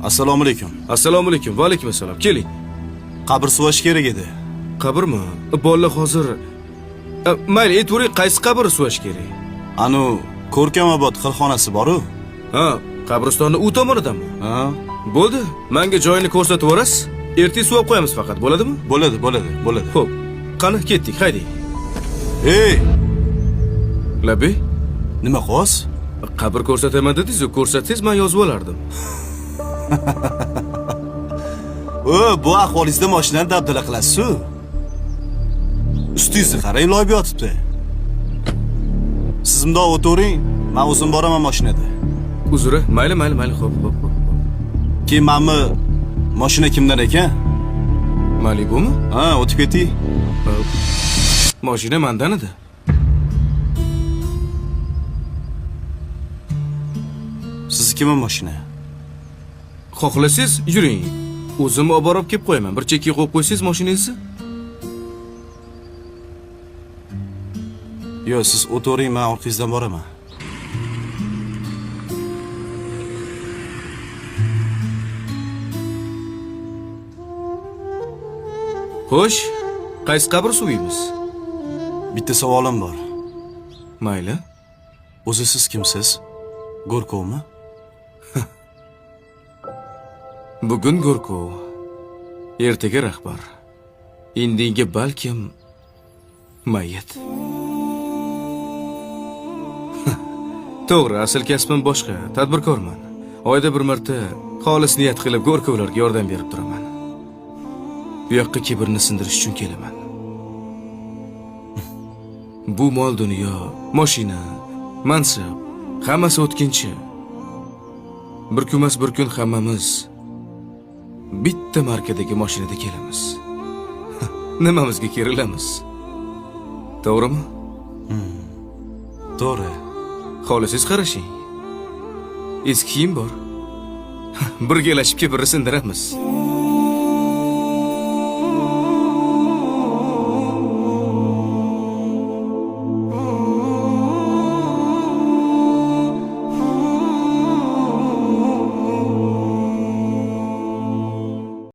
Assalomu alaykum. Assalomu alaykum. Va alaykum assalom. Keling. Qabr suvash kerak edi. Qabrmi? Bolalar hozir mayli, aytavering, qaysi qabr suvash kerak? Anu Ko'rkamobod xilxonasi bor-ku. Ha, qabristonni u tomonidanmi? Ha, Bo'ldi. Menga joyini ko'rsatib o'rasiz. Ertaga suvab qo'yamiz faqat, bo'ladimi? bo'ladi. Xo'p. Qani ketdik, hayding. Ey, Labey, nima qilyapsiz? qabr ko'rsataman dedingiz-ku, ko'rsatsangiz men yozib olardim. Bu ahvolingizda mashinani dabdala qilasiz-ku. Ustingizni qarang, loyib yotibdi. Siz bundoq o'tiring, men o'zim boraman mashinada. Uzr, mayli, xo'p. Keyin menmi mashina kimdan ekan? Malibumi? Ha, o'tib keting. Mashina mendan edi. Siznikimi mashina? Xohlasangiz yuring. O'zim olib borib kelib qo'yaman. Bir chekka qo'yib qo'ysangiz mashinangizni. Yo'q, siz o'tiring, men orqangizdan boraman. Xo'sh, qaysi qabr suviymiz? Bitta savolim bor. Mayli. O'zi siz kimsiz? Go'rkovmi? Bugun Go'rkov, ertaga rahbar. Indinga balkim mayit. To'g'ri, asl kasbim boshqa, tadbirkorman. Oyda bir marta xolis niyat qilib Go'rkovlarga yordam berib turaman. Bu yoqqa kibrni sindirish uchun kelaman. Bu mol dunyo, mashina, mansab, hammasi o'tkinchi. Bir kunmas bir kun hammamiz bitta markadagi mashinada kelamiz. Nimamizga kerilamiz? To'g'rimi? To'g'ri. Xohlasangiz qarashing. Eski kiyim bor. Birgalashib kibrni sindiramiz.